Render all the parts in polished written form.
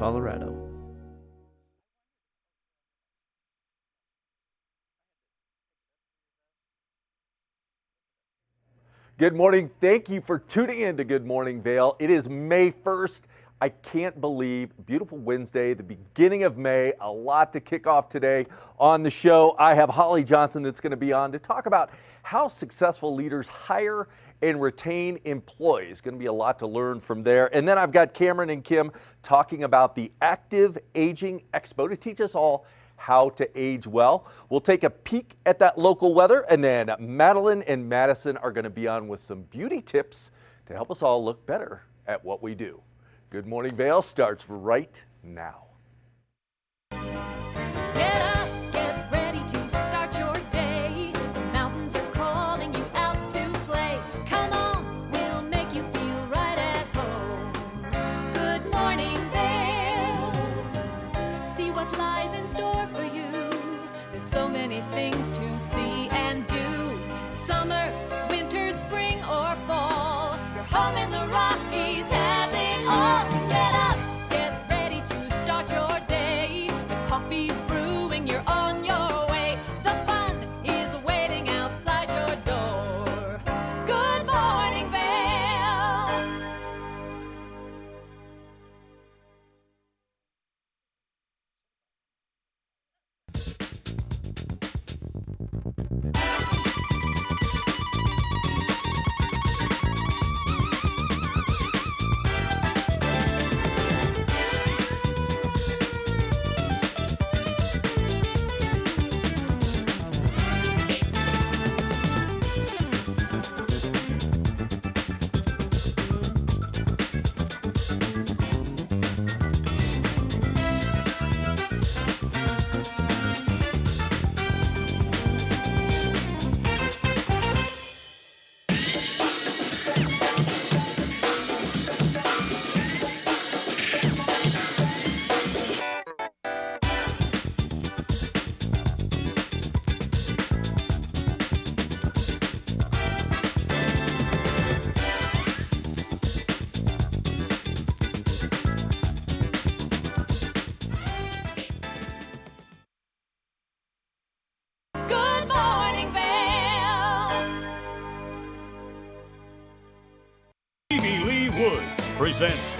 Colorado. Good morning. Thank you for tuning in to Good Morning Vail. It is May 1st. I can't believe, beautiful Wednesday, the beginning of May, a lot to kick off today on the show. I have Holly Johnson that's going to be on to talk about how successful leaders hire and retain employees. Going to be a lot to learn from there. And then I've got Cameron and Kim talking about the Active Aging Expo to teach us all how to age well. We'll take a peek at that local weather, and then Madeline and Madison are going to be on with some beauty tips to help us all look better at what we do. Good Morning Vail starts right now. Get up, get ready to start your day. The mountains are calling you out to play. Come on, we'll make you feel right at home. Good morning, Vail. See what lies in store for you. There's so many things to see and do. Summer, winter, spring, or fall. Your home in the Rockies has it all. So get up, get ready to start your day. The coffee's brewing, you're on your way. The fun is waiting outside your door. Good morning, Vail. Good morning, Vail. Stevie Lee Woods presents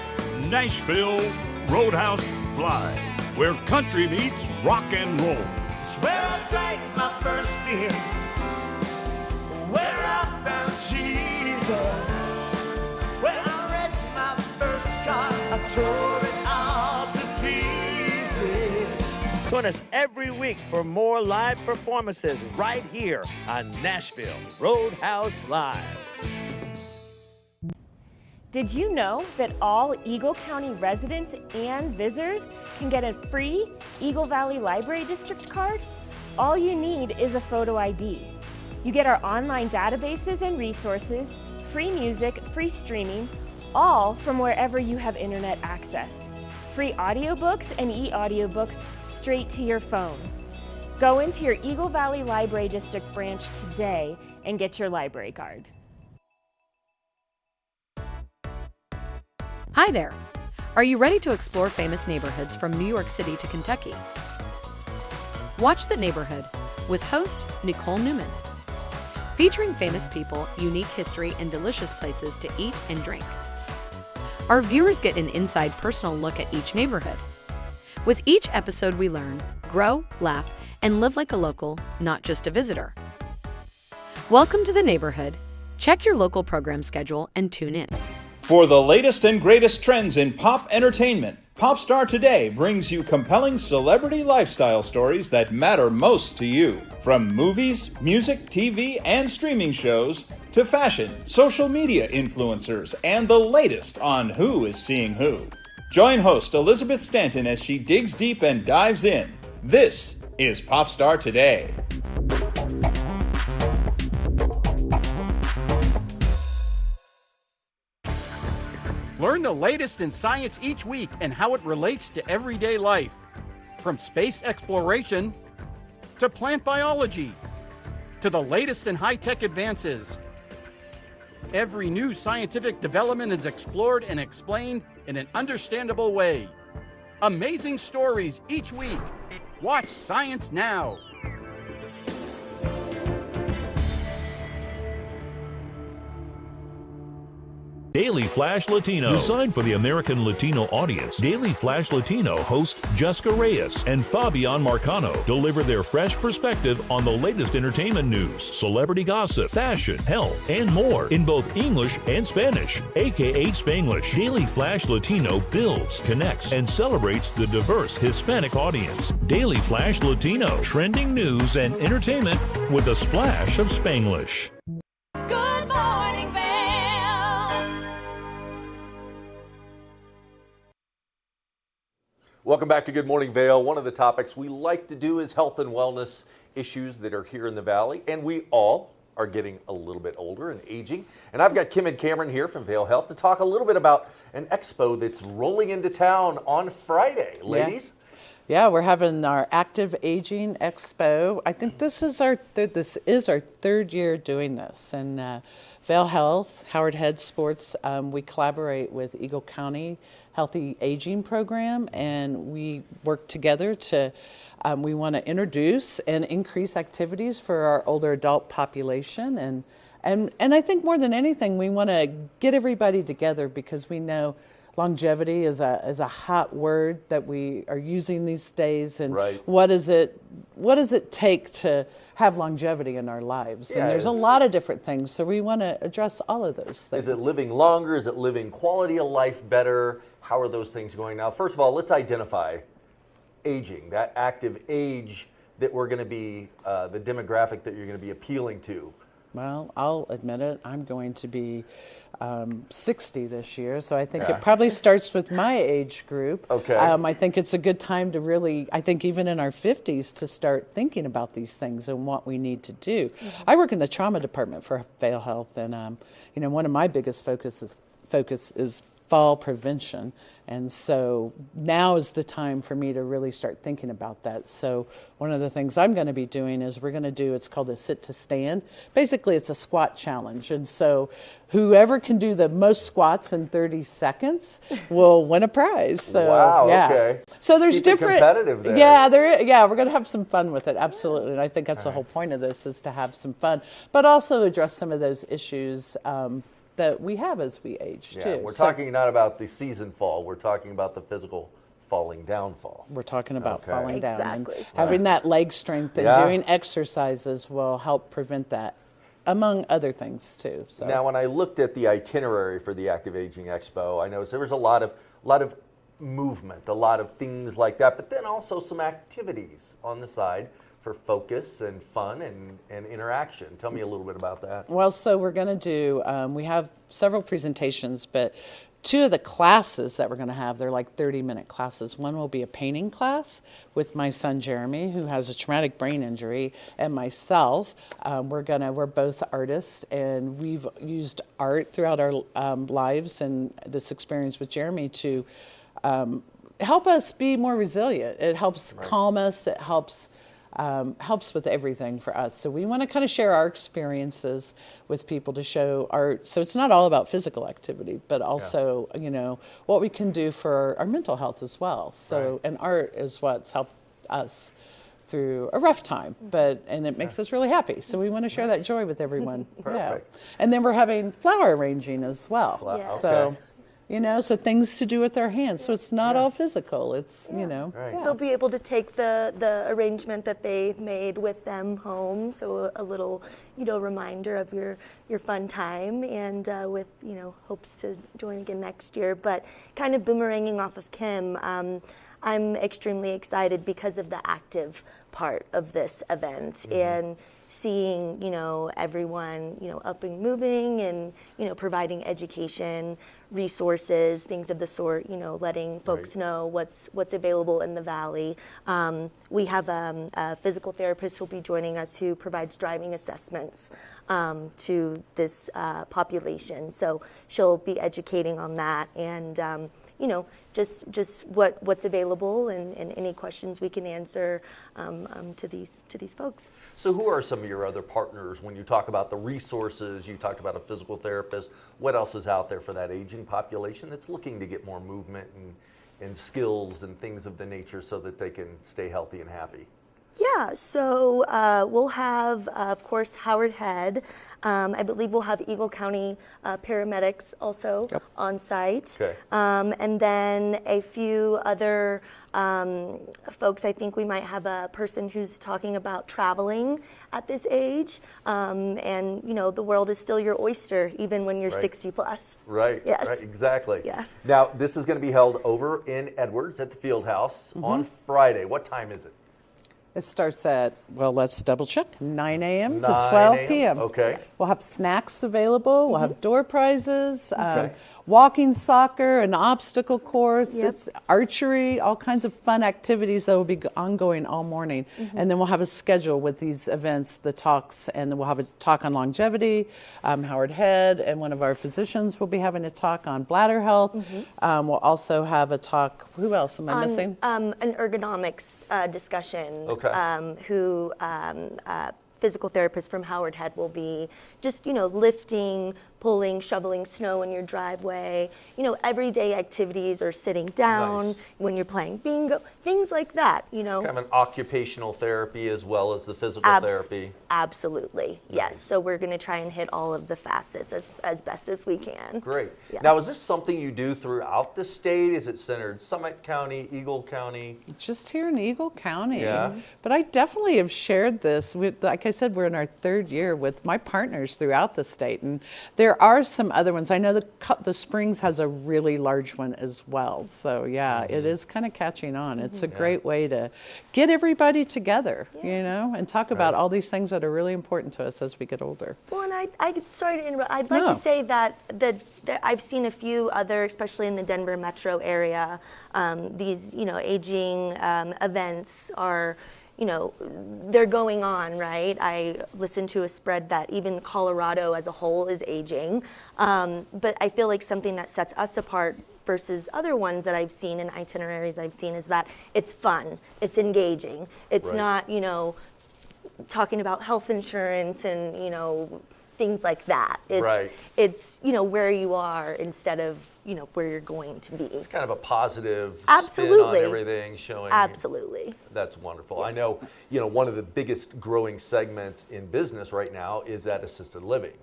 Nashville Roadhouse Live, where country meets rock and roll. It's where I drank my first beer, where I found Jesus, where I wrecked my first car, I tore it all to pieces. Join us every week for more live performances right here on Nashville Roadhouse Live. Did you know that all Eagle County residents and visitors can get a free Eagle Valley Library District card? All you need is a photo ID. You get our online databases and resources, free music, free streaming, all from wherever you have internet access. Free audiobooks and e-audiobooks straight to your phone. Go into your Eagle Valley Library District branch today and get your library card. Hi there! Are you ready to explore famous neighborhoods from New York City to Kentucky? Watch The Neighborhood with host Nicole Newman. Featuring famous people, unique history, and delicious places to eat and drink. Our viewers get an inside personal look at each neighborhood. With each episode we learn, grow, laugh, and live like a local, not just a visitor. Welcome to The Neighborhood. Check your local program schedule and tune in. For the latest and greatest trends in pop entertainment, Popstar Today brings you compelling celebrity lifestyle stories that matter most to you. From movies, music, TV, and streaming shows, to fashion, social media influencers, and the latest on who is seeing who. Join host Elizabeth Stanton as she digs deep and dives in. This is Popstar Today. Learn the latest in science each week and how it relates to everyday life. From space exploration to plant biology to the latest in high-tech advances. Every new scientific development is explored and explained in an understandable way. Amazing stories each week. Watch Science Now. Daily Flash Latino. Designed for the American Latino audience, Daily Flash Latino hosts Jessica Reyes and Fabian Marcano deliver their fresh perspective on the latest entertainment news, celebrity gossip, fashion, health, and more in both English and Spanish, aka Spanglish. Daily Flash Latino builds, connects, and celebrates the diverse Hispanic audience. Daily Flash Latino, trending news and entertainment with a splash of Spanglish. Good morning, Vail. Welcome back to Good Morning Vail. One of the topics we like to do is health and wellness issues that are here in the Valley, and we all are getting a little bit older and aging. And I've got Kim and Cameron here from Vail Health to talk a little bit about an expo that's rolling into town on Friday. Ladies? Yeah, we're having our Active Aging Expo. I think this is our third year doing this, and Vail Health, Howard Head Sports, we collaborate with Eagle County Healthy Aging Program, and we work together to. We want to introduce and increase activities for our older adult population, and I think more than anything, we want to get everybody together because we know longevity is a hot word that we are using these days, and right. what does it take to have longevity in our lives? Yeah, and there's a lot of different things, so we want to address all of those things. Is it living longer? Is it living quality of life better? How are those things going now? First of all, let's identify aging, that active age that we're going to be, the demographic that you're going to be appealing to. Well, I'll admit it, I'm going to be 60 this year, so I think it probably starts with my age group. Okay. I think it's a good time to really, I think even in our 50s, to start thinking about these things and what we need to do. Mm-hmm. I work in the trauma department for Vail Health, and one of my biggest focus is fall prevention, and so now is the time for me to really start thinking about that. So one of the things I'm going to be doing is we're going to do, it's called a sit to stand. Basically, it's a squat challenge, and so whoever can do the most squats in 30 seconds will win a prize. So, wow, yeah. okay. So there's Keep it different competitive there. Yeah, we're going to have some fun with it, absolutely, and I think that's the whole point of this, is to have some fun, but also address some of those issues that we have as we age, too. We're talking not about the season fall, we're talking about the physical falling down fall. We're talking about falling down. Exactly. And having that leg strength and doing exercises will help prevent that, among other things, too. So. Now, when I looked at the itinerary for the Active Aging Expo, I noticed there was a lot of movement, a lot of things like that, but then also some activities on the side for focus and fun and interaction. Tell me a little bit about that. Well, so we're going to do, we have several presentations, but two of the classes that we're going to have, they're like 30-minute classes. One will be a painting class with my son Jeremy, who has a traumatic brain injury, and myself. We're both artists, and we've used art throughout our lives and this experience with Jeremy to help us be more resilient. It helps calm us. It helps with everything for us. So we want to kind of share our experiences with people to show art. So it's not all about physical activity, but also, what we can do for our mental health as well. So, and art is what's helped us through a rough time, and it makes us really happy. So we want to share that joy with everyone. Perfect. And then we're having flower arranging as well. Yeah. So, so things to do with our hands. So it's not all physical. It's, They'll be able to take the arrangement that they've made with them home. So a little, reminder of your fun time, and with, hopes to join again next year. But kind of boomeranging off of Kim, I'm extremely excited because of the active part of this event, and seeing, everyone, up and moving, and, providing education, resources, things of the sort, letting folks know what's available in the Valley. We have a physical therapist who'll be joining us who provides driving assessments to this population. So she'll be educating on that, and just what's available, and any questions we can answer to these folks. So who are some of your other partners when you talk about the resources? You talked about a physical therapist. What else is out there for that aging population that's looking to get more movement and skills and things of the nature so that they can stay healthy and happy? Yeah, so we'll have, of course, Howard Head. I believe we'll have Eagle County paramedics also on site. Okay. And then a few other folks. I think we might have a person who's talking about traveling at this age. And, you know, the world is still your oyster, even when you're 60 plus. Right, Yes. right, exactly. Yeah. Now, this is going to be held over in Edwards at the Field House on Friday. What time is it? It starts at, well, let's double check, 9 a.m. to 9 12 a.m.? p.m. Okay. We'll have snacks available. We'll have door prizes, walking soccer, an obstacle course, it's archery, all kinds of fun activities that will be ongoing all morning. And then we'll have a schedule with these events, the talks, and then we'll have a talk on longevity. Howard Head and one of our physicians will be having a talk on bladder health. We'll also have a talk, who else am I missing? An ergonomics discussion. Okay. Who physical therapist from Howard Head will be just, you know, lifting, pulling, shoveling snow in your driveway, you know, everyday activities or sitting down Nice. when you're playing bingo, things like that, you know. Kind of an occupational therapy as well as the physical therapy. Absolutely, yes. So we're going to try and hit all of the facets as best as we can. Great. Yeah. Now, is this something you do throughout the state? Is it centered Summit County, Eagle County? Just here in Eagle County. Yeah. But I definitely have shared this with, like I said, we're in our third year with my partners throughout the state. And there are some other ones. I know the Springs has a really large one as well. So yeah, it is kind of catching on. It's a great way to get everybody together, you know, and talk about all these things that are really important to us as we get older. Well, and I sorry to interrupt. I'd like to say that I've seen a few other, especially in the Denver metro area, these, you know, aging events are, you know, they're going on, right? I listened to a spread that even Colorado as a whole is aging. But I feel like something that sets us apart versus other ones that I've seen and itineraries I've seen is that it's fun, it's engaging. It's not, you know, talking about health insurance and, you know, things like that. It's, you know, where you are instead of, you know, where you're going to be. It's kind of a positive Absolutely. spin on everything, showing. Absolutely. That's wonderful. Yes. I know, you know, one of the biggest growing segments in business right now is that assisted living.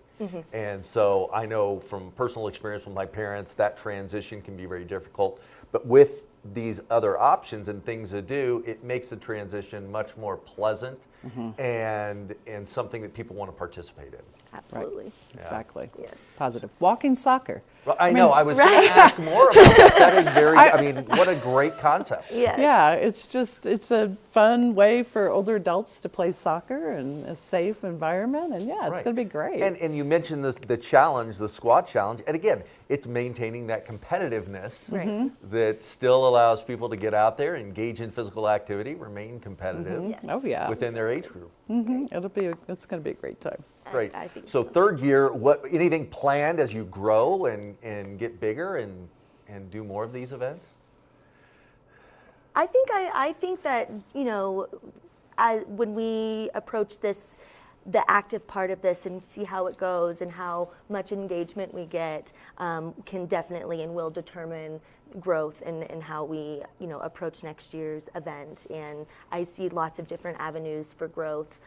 And so I know from personal experience with my parents, that transition can be very difficult. But with these other options and things to do, it makes the transition much more pleasant and something that people want to participate in. Absolutely. Right. Exactly. Yes. Positive. Walking soccer. Well, I know. I was going to ask more about that. That is very, I mean, what a great concept. Yes. Yeah, it's a fun way for older adults to play soccer in a safe environment. And yeah, it's going to be great. And you mentioned the challenge, the squat challenge. And again, it's maintaining that competitiveness that still allows people to get out there, engage in physical activity, remain competitive Oh yeah. within their age group. It's going to be a great time. Great. I think So third year, anything planned as you grow and get bigger and do more of these events? I think that, you know, when we approach this, the active part of this and see how it goes and how much engagement we get can definitely and will determine growth and how we, you know, approach next year's event. And I see lots of different avenues for growth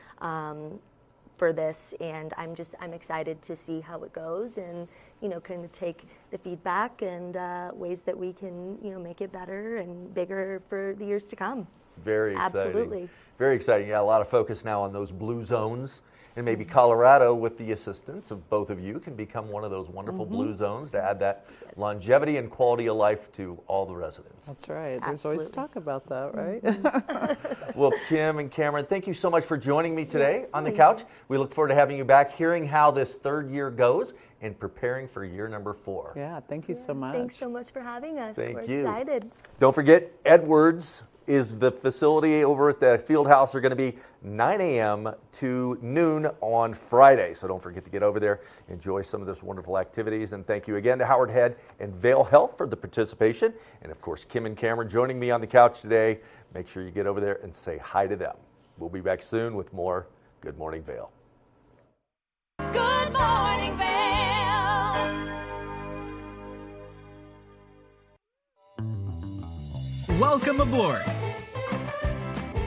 for this, and I'm excited to see how it goes and, you know, kind of take the feedback and ways that we can, you know, make it better and bigger for the years to come. Very exciting. Absolutely. Very exciting. Yeah, a lot of focus now on those blue zones. And maybe Colorado, with the assistance of both of you, can become one of those wonderful blue zones to add that longevity and quality of life to all the residents. That's right. There's always Absolutely. talk about that, right? Well, Kim and Cameron, thank you so much for joining me today on the couch. We look forward to having you back, hearing how this third year goes, and preparing for year number 4. Yeah, thank you so much. Thanks so much for having us. Thank We're you. excited. Don't forget, Edwards is the facility over at the field house. They're going to be 9 a.m. to noon on Friday. So don't forget to get over there, enjoy some of this wonderful activities. And thank you again to Howard Head and Vail Health for the participation. And of course, Kim and Cameron joining me on the couch today. Make sure you get over there and say hi to them. We'll be back soon with more Good Morning Vail. Good morning, Vail. Welcome aboard.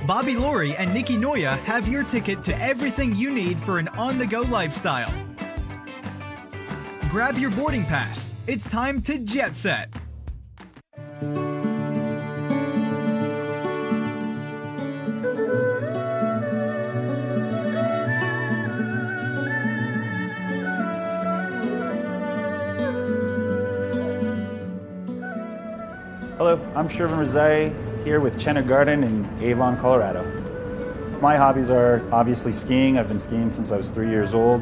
Bobby Laurie and Nikki Noya have your ticket to everything you need for an on-the-go lifestyle. Grab your boarding pass. It's time to jet set. Hello, I'm Shervin Rezai here with Chenna Garden in Avon, Colorado. My hobbies are obviously skiing. I've been skiing since I was 3 years old.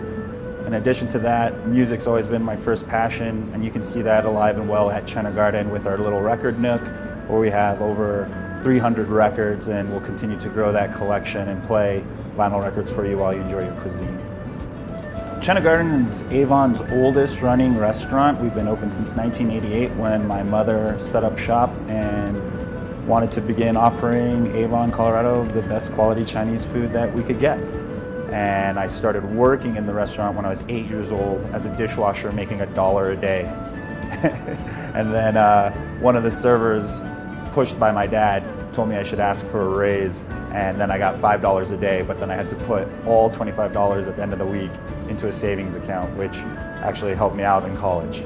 In addition to that, music's always been my first passion, and you can see that alive and well at Chenna Garden with our little record nook, where we have over 300 records, and we'll continue to grow that collection and play vinyl records for you while you enjoy your cuisine. Chenna Garden is Avon's oldest running restaurant. We've been open since 1988 when my mother set up shop and wanted to begin offering Avon, Colorado the best quality Chinese food that we could get. And I started working in the restaurant when I was 8 years old as a dishwasher making $1 a day. And then one of the servers, pushed by my dad, told me I should ask for a raise, and then I got $5 a day, but then I had to put all $25 at the end of the week into a savings account, which actually helped me out in college.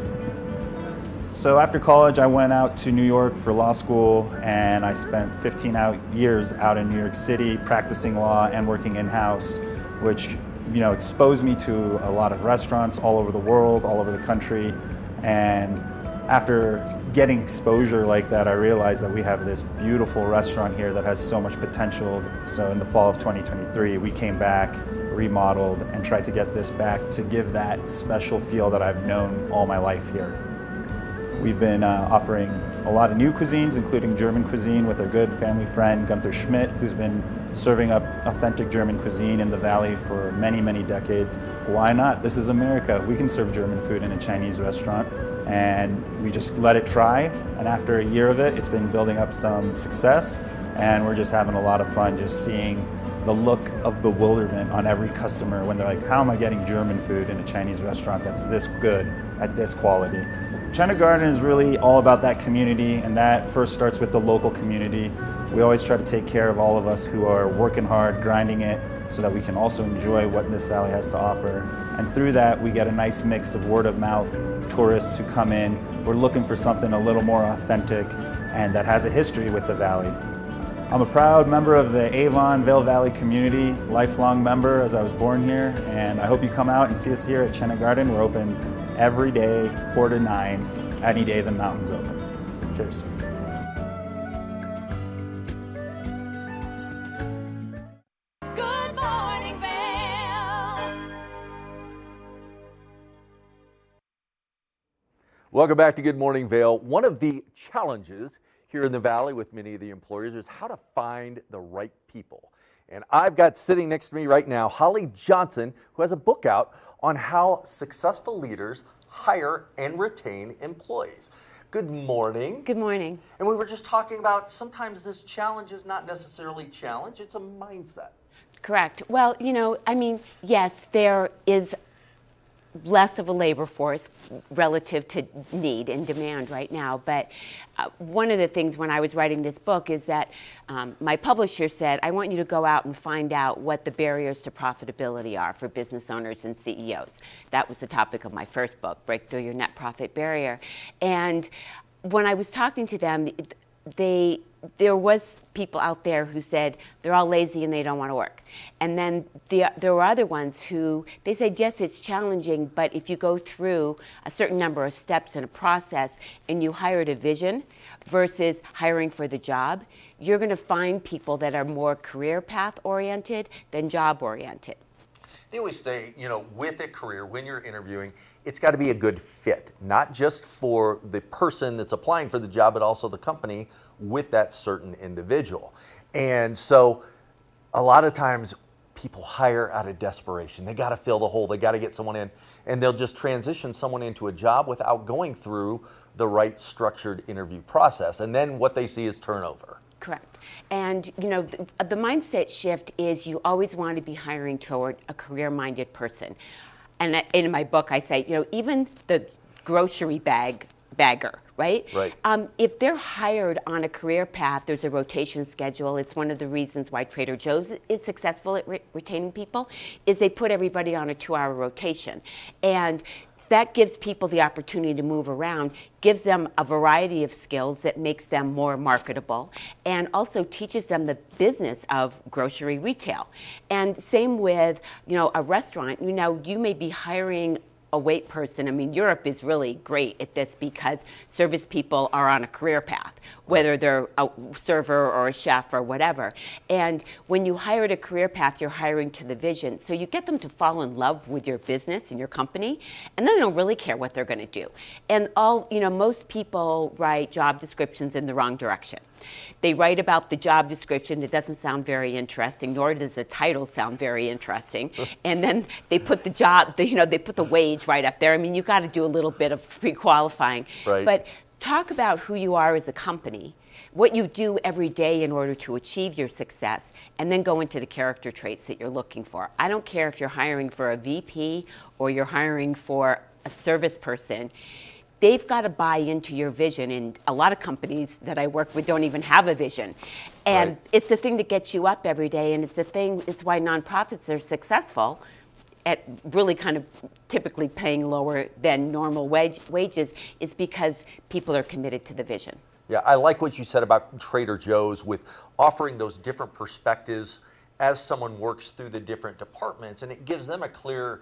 So after college, I went out to New York for law school, and I spent 15 years out in New York City practicing law and working in-house, which exposed me to a lot of restaurants all over the world, all over the country. And after getting exposure like that, I realized that we have this beautiful restaurant here that has so much potential. So in the fall of 2023, we came back, remodeled, and tried to get this back to give that special feel that I've known all my life here. We've been offering a lot of new cuisines, including German cuisine with our good family friend Gunther Schmidt, who's been serving up authentic German cuisine in the Valley for many, many decades. Why not? This is America. We can serve German food in a Chinese restaurant. And we just let it try, and after a year of it, it's been building up some success, and we're just having a lot of fun just seeing the look of bewilderment on every customer when they're like, how am I getting German food in a Chinese restaurant that's this good at this quality? Chenna Garden is really all about that community, and that first starts with the local community. We always try to take care of all of us who are working hard, grinding it, so that we can also enjoy what this valley has to offer. And through that, we get a nice mix of word of mouth, tourists who come in. We're looking for something a little more authentic and that has a history with the valley. I'm a proud member of the Avon Vail Valley community, lifelong member as I was born here, and I hope you come out and see us here at Chenna Garden. We're open every day, 4 to 9, any day the mountain's open. Cheers. Good morning, Vail. Welcome back to Good Morning Vail. One of the challenges here in the Valley with many of the employers is how to find the right people. And I've got sitting next to me right now Holly Johnson, who has a book out on how successful leaders hire and retain employees. Good morning. Good morning. And we were just talking about sometimes this challenge is not necessarily challenge, it's a mindset. Correct. Well, yes, there is less of a labor force relative to need and demand right now. But one of the things when I was writing this book is that my publisher said, I want you to go out and find out what the barriers to profitability are for business owners and CEOs. That was the topic of my first book, Break Through Your Net Profit Barrier. And when I was talking to them, there was people out there who said they're all lazy and they don't want to work. And then there were other ones who, they said, yes, it's challenging, but if you go through a certain number of steps in a process and you hire a vision versus hiring for the job, you're going to find people that are more career path oriented than job oriented. They always say, with a career, when you're interviewing, it's got to be a good fit, not just for the person that's applying for the job, but also the company with that certain individual. And so a lot of times people hire out of desperation. They got to fill the hole. They got to get someone in, and they'll just transition someone into a job without going through the right structured interview process. And then what they see is turnover. Correct. And, the mindset shift is you always want to be hiring toward a career-minded person. And in my book, I say, even the grocery bag bagger, right? Right. If they're hired on a career path, there's a rotation schedule. It's one of the reasons why Trader Joe's is successful at retaining people, is they put everybody on a 2-hour rotation. And that gives people the opportunity to move around, gives them a variety of skills that makes them more marketable, and also teaches them the business of grocery retail. And same with, a restaurant. You may be hiring a wait person. I mean, Europe is really great at this because service people are on a career path, whether they're a server or a chef or whatever. And when you hire at a career path, you're hiring to the vision. So you get them to fall in love with your business and your company, and then they don't really care what they're going to do. And most people write job descriptions in the wrong direction. They write about the job description that doesn't sound very interesting, nor does the title sound very interesting. And then they put the job, they put the wage right up there. I mean, you've got to do a little bit of pre-qualifying. Right. But talk about who you are as a company, what you do every day in order to achieve your success, and then go into the character traits that you're looking for. I don't care if you're hiring for a VP or you're hiring for a service person. They've got to buy into your vision, and a lot of companies that I work with don't even have a vision. And Right. it's the thing that gets you up every day, and it's why nonprofits are successful at really kind of typically paying lower than normal wages, is because people are committed to the vision. Yeah, I like what you said about Trader Joe's with offering those different perspectives as someone works through the different departments, and it gives them a clear,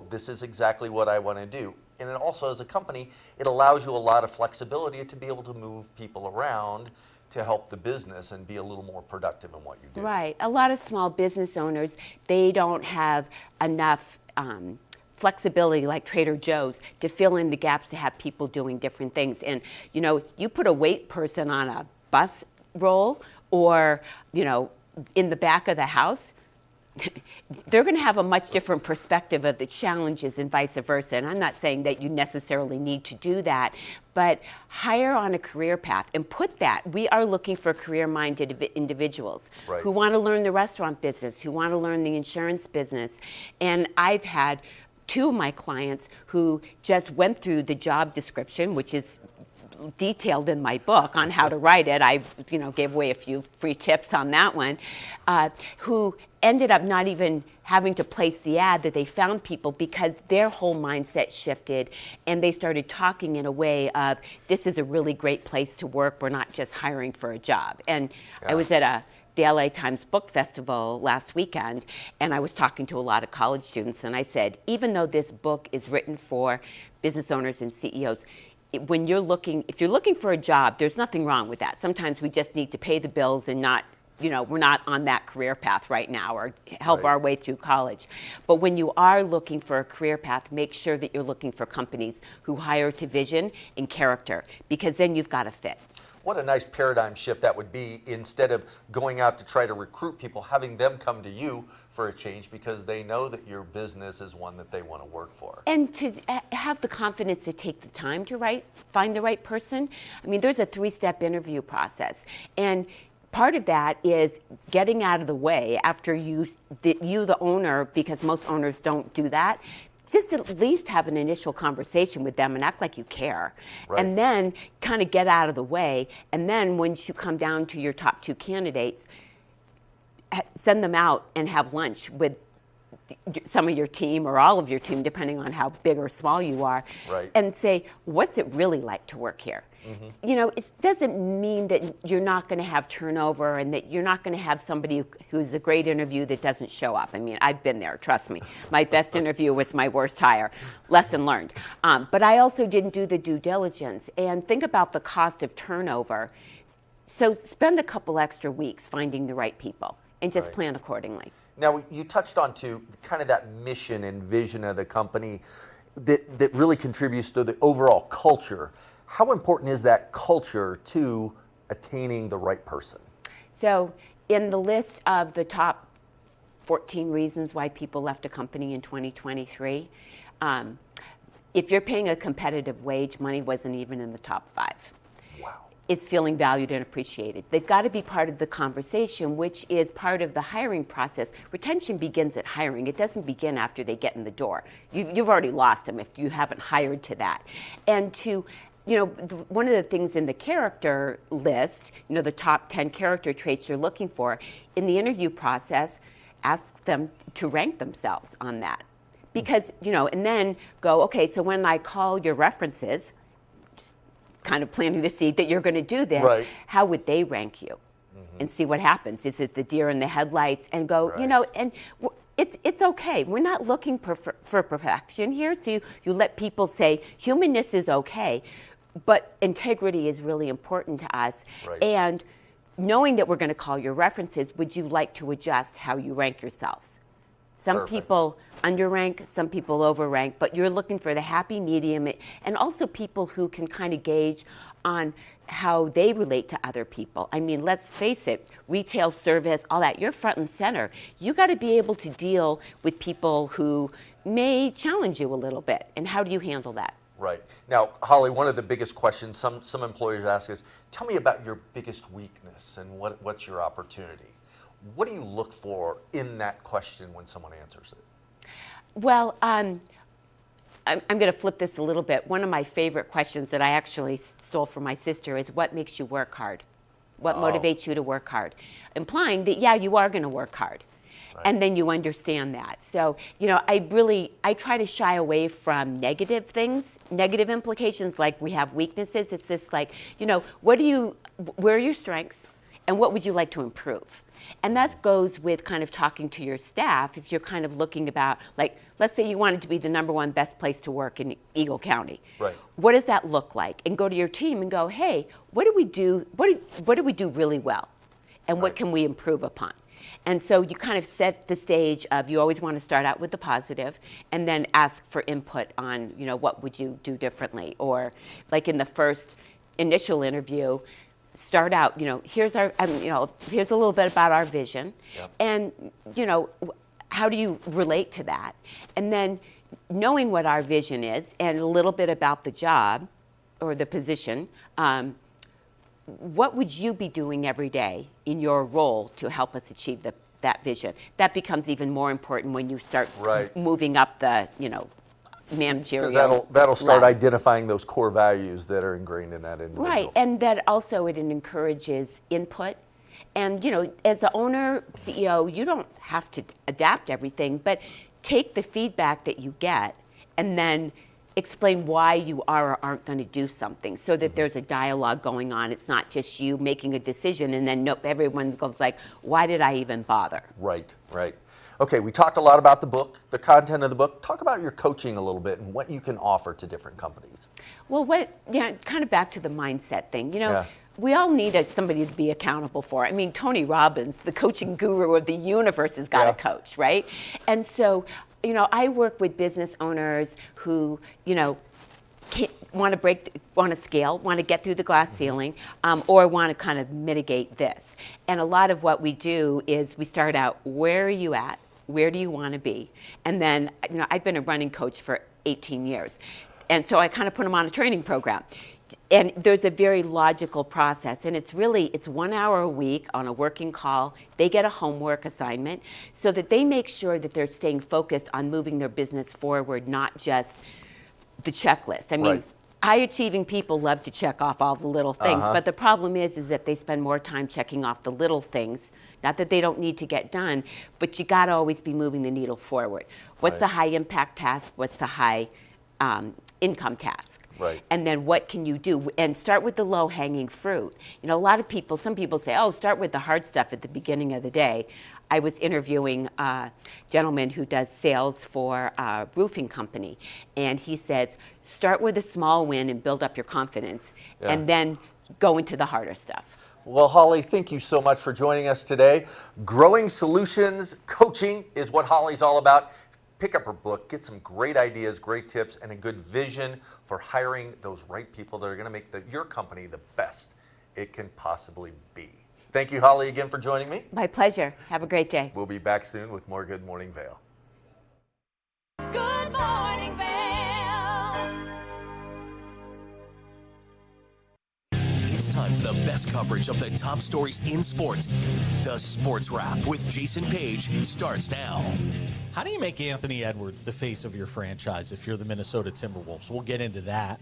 this is exactly what I want to do. And it also, as a company, it allows you a lot of flexibility to be able to move people around to help the business and be a little more productive in what you do. Right. A lot of small business owners, they don't have enough flexibility like Trader Joe's to fill in the gaps to have people doing different things. And, you put a wait person on a bus roll or, in the back of the house, they're going to have a much different perspective of the challenges and vice versa. And I'm not saying that you necessarily need to do that, but hire on a career path and put that. We are looking for career-minded individuals Right. who want to learn the restaurant business, who want to learn the insurance business. And I've had 2 of my clients who just went through the job description, which is detailed in my book on how to write it. I, gave away a few free tips on that one, who ended up not even having to place the ad, that they found people because their whole mindset shifted and they started talking in a way of, this is a really great place to work. We're not just hiring for a job. And I was at the LA Times Book Festival last weekend, and I was talking to a lot of college students, and I said, even though this book is written for business owners and CEOs, if you're looking for a job, there's nothing wrong with that. Sometimes we just need to pay the bills and not, we're not on that career path right now, or help Right. our way through college. But when you are looking for a career path, make sure that you're looking for companies who hire to vision and character, because then you've got a fit. What a nice paradigm shift that would be, instead of going out to try to recruit people, having them come to you for a change because they know that your business is one that they want to work for. And to have the confidence to take the time to find the right person. I mean, there's a 3-step interview process. And part of that is getting out of the way after the owner, because most owners don't do that, just at least have an initial conversation with them and act like you care. Right. And then kind of get out of the way. And then once you come down to your top 2 candidates, send them out and have lunch with some of your team or all of your team, depending on how big or small you are, Right. and say, what's it really like to work here? Mm-hmm. It doesn't mean that you're not going to have turnover and that you're not going to have somebody who's a great interview that doesn't show up. I mean, I've been there, trust me. My best interview was my worst hire. Lesson learned. But I also didn't do the due diligence. And think about the cost of turnover. So spend a couple extra weeks finding the right people and just Right. plan accordingly. Now, you touched on kind of that mission and vision of the company that really contributes to the overall culture. How important is that culture to attaining the right person? So in the list of the top 14 reasons why people left a company in 2023, if you're paying a competitive wage, money wasn't even in the top 5. Wow. Is feeling valued and appreciated. They've got to be part of the conversation, which is part of the hiring process. Retention begins at hiring. It doesn't begin after they get in the door. You've already lost them if you haven't hired to that. And to one of the things in the character list, the top 10 character traits you're looking for, in the interview process, ask them to rank themselves on that. Because, and then go, okay, so when I call your references, just kind of planting the seed that you're going to do this, right. How would they rank you? And see what happens. Is it the deer in the headlights? And go, right. And it's okay. We're not looking for perfection here. So you let people say humanness is okay, but integrity is really important to us. Right. And knowing that we're going to call your references, would you like to adjust how you rank yourselves? Some Perfect. people underrank, some people overrank, but you're looking for the happy medium, and also people who can kind of gauge on how they relate to other people. I mean, let's face it, retail, service, all that, you're front and center. You got to be able to deal with people who may challenge you a little bit, and how do you handle that? Right. Now, Holly, one of the biggest questions some employers ask is, tell me about your biggest weakness and what's your opportunity? What do you look for in that question when someone answers it? Well, I'm going to flip this a little bit. One of my favorite questions that I actually stole from my sister is, what makes you work hard? What motivates you to work hard? Implying that, yeah, you are going to work hard. Right. And then you understand that. So, I try to shy away from negative things, negative implications, like we have weaknesses. It's just like, where are your strengths and what would you like to improve? And that goes with kind of talking to your staff. If you're kind of looking about, like, let's say you wanted to be the #1 best place to work in Eagle County. Right. What does that look like? And go to your team and go, hey, what do we do? What do we do really well? And what can we improve upon? And so you kind of set the stage of, you always want to start out with the positive and then ask for input on, what would you do differently? Or like in the first initial interview, start out, here's our, here's a little bit about our vision. Yep. And, how do you relate to that? And then knowing what our vision is and a little bit about the job or the position, what would you be doing every day in your role to help us achieve that vision? That becomes even more important when you start moving up the, managerial. Because that'll start level. identifying those core values that are ingrained in that individual. Right, and that also it encourages input. And, as the owner, CEO, you don't have to adapt everything, but take the feedback that you get and then explain why you are or aren't going to do something, so that there's a dialogue going on. It's not just you making a decision and then everyone goes like, why did I even bother? Right. Okay, we talked a lot about the book, the content of the book. Talk about your coaching a little bit and what you can offer to different companies. Well, kind of back to the mindset thing. We all need somebody to be accountable for. I mean, Tony Robbins, the coaching guru of the universe, has got a coach, right? And so, I work with business owners who, want to scale, want to get through the glass ceiling, or want to kind of mitigate this. And a lot of what we do is we start out, where are you at? Where do you want to be? And then, I've been a running coach for 18 years. And so I kind of put them on a training program. And there's a very logical process. And it's 1 hour a week on a working call. They get a homework assignment so that they make sure that they're staying focused on moving their business forward, not just the checklist. I mean, high-achieving people love to check off all the little things, but the problem is that they spend more time checking off the little things. Not that they don't need to get done, but you got to always be moving the needle forward. What's the high-impact task? What's the high income task? Right. And then what can you do? And start with the low-hanging fruit. A lot of people, some people say, start with the hard stuff at the beginning of the day. I was interviewing a gentleman who does sales for a roofing company, and he says, start with a small win and build up your confidence, and then go into the harder stuff. Well, Holly, thank you so much for joining us today. Growing Solutions Coaching is what Holly's all about. Pick up her book, get some great ideas, great tips, and a good vision for hiring those right people that are going to make your company the best it can possibly be. Thank you, Holly, again for joining me. My pleasure. Have a great day. We'll be back soon with more Good Morning Vail. Good morning, Vail. It's time for the best coverage of the top stories in sports. The Sports Wrap with Jason Page starts now. How do you make Anthony Edwards the face of your franchise if you're the Minnesota Timberwolves? We'll get into that.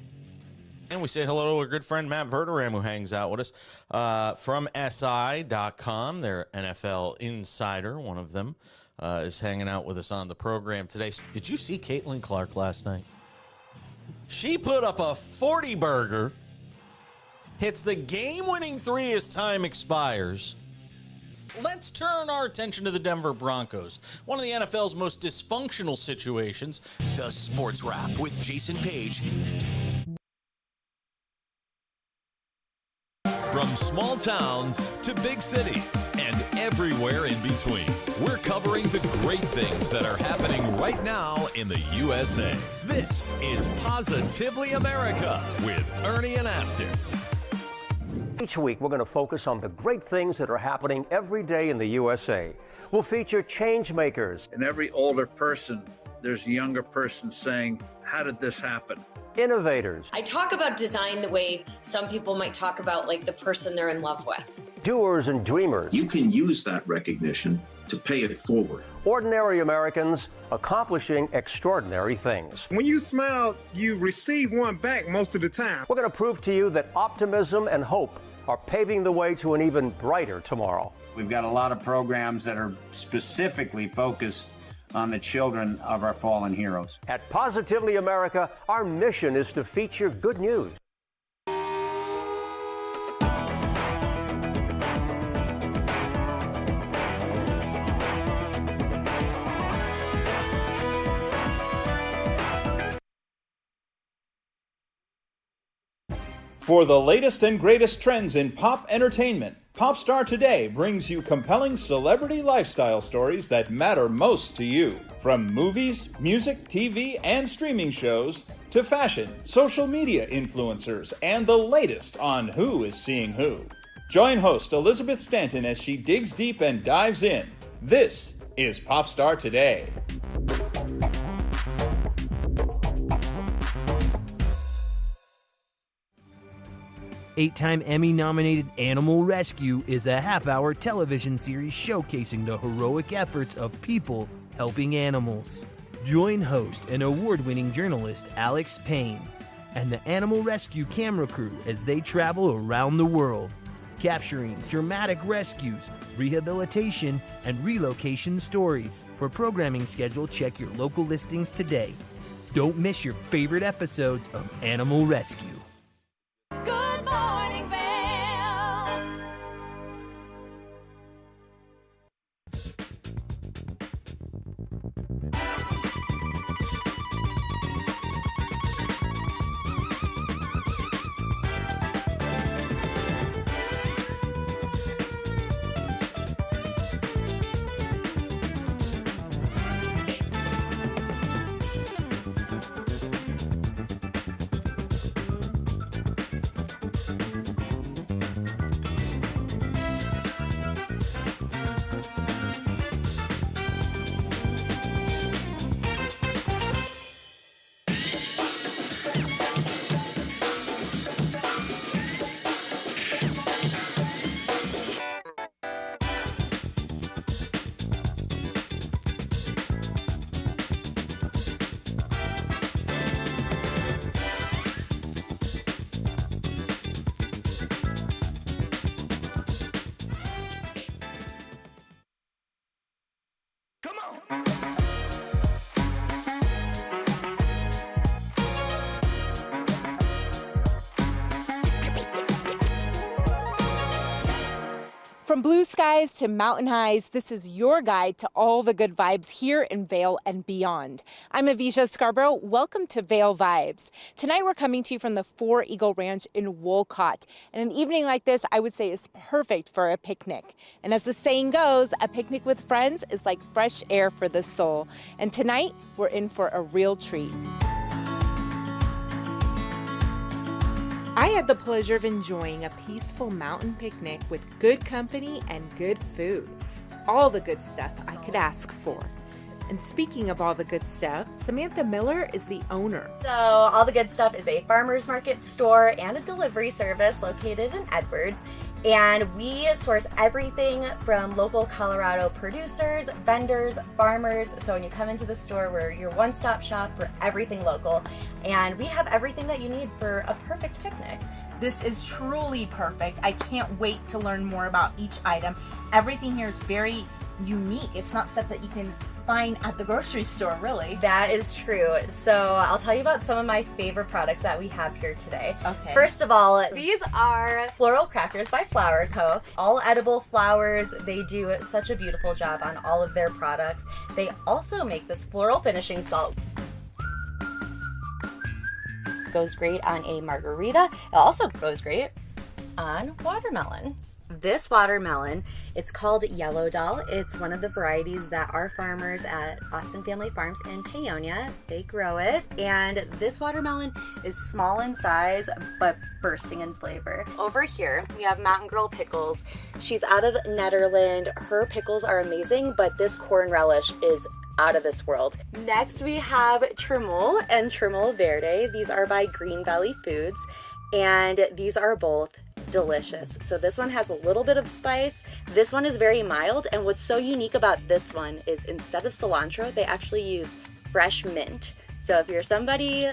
And we say hello to our good friend Matt Verderam, who hangs out with us from SI.com. They're NFL insider. One of them is hanging out with us on the program today. Did you see Caitlin Clark last night? She put up a 40-burger, hits the game-winning three as time expires. Let's turn our attention to the Denver Broncos, one of the NFL's most dysfunctional situations. The Sports Wrap with Jason Page. From small towns to big cities and everywhere in between, we're covering the great things that are happening right now in the USA. This is Positively America with Ernie and Astis. Each week, we're going to focus on the great things that are happening every day in the USA. We'll feature change makers. In every older person, there's a younger person saying, how did this happen? Innovators. I talk about design the way some people might talk about like the person they're in love with. Doers and dreamers. You can use that recognition to pay it forward. Ordinary Americans accomplishing extraordinary things. When you smile, you receive one back most of the time. We're going to prove to you that optimism and hope are paving the way to an even brighter tomorrow. We've got a lot of programs that are specifically focused on the children of our fallen heroes. At Positively America, our mission is to feature good news. For the latest and greatest trends in pop entertainment, Popstar Today brings you compelling celebrity lifestyle stories that matter most to you. From movies, music, TV, and streaming shows, to fashion, social media influencers, and the latest on who is seeing who. Join host Elizabeth Stanton as she digs deep and dives in. This is Popstar Today. Eight-time Emmy-nominated Animal Rescue is a half-hour television series showcasing the heroic efforts of people helping animals. Join host and award-winning journalist Alex Payne and the Animal Rescue camera crew as they travel around the world, capturing dramatic rescues, rehabilitation, and relocation stories. For programming schedule, check your local listings today. Don't miss your favorite episodes of Animal Rescue. Good morning, Vail. From blue skies to mountain highs, this is your guide to all the good vibes here in Vail and beyond. I'm Avisha Scarborough. Welcome to Vail Vibes. Tonight we're coming to you from the Four Eagle Ranch in Wolcott. And an evening like this, I would say, is perfect for a picnic. And as the saying goes, a picnic with friends is like fresh air for the soul. And tonight, we're in for a real treat. I had the pleasure of enjoying a peaceful mountain picnic with good company and good food. All the good stuff I could ask for. And speaking of all the good stuff, Samantha Miller is the owner. So All the Good Stuff is a farmer's market store and a delivery service located in Edwards. And we source everything from local Colorado producers, vendors, farmers. So when you come into the store, we're your one-stop shop for everything local. And we have everything that you need for a perfect picnic. This is truly perfect. I can't wait to learn more about each item. Everything here is very unique. It's not stuff that you can find at the grocery store, really. That is true. So I'll tell you about some of my favorite products that we have here today. Okay. First of all, these are floral crackers by Flower Co. All edible flowers. They do such a beautiful job on all of their products. They also make this floral finishing salt. Goes great on a margarita. It also goes great on watermelon. This watermelon, it's called Yellow Doll. It's one of the varieties that our farmers at Austin Family Farms in Paonia, they grow it. And this watermelon is small in size, but bursting in flavor. Over here, we have Mountain Girl Pickles. She's out of Netherlands. Her pickles are amazing, but this corn relish is out of this world. Next, we have Tremol and Tremol Verde. These are by Green Valley Foods, and these are both delicious. So this one has a little bit of spice. This one is very mild, and what's so unique about this one is instead of cilantro, they actually use fresh mint. So if you're somebody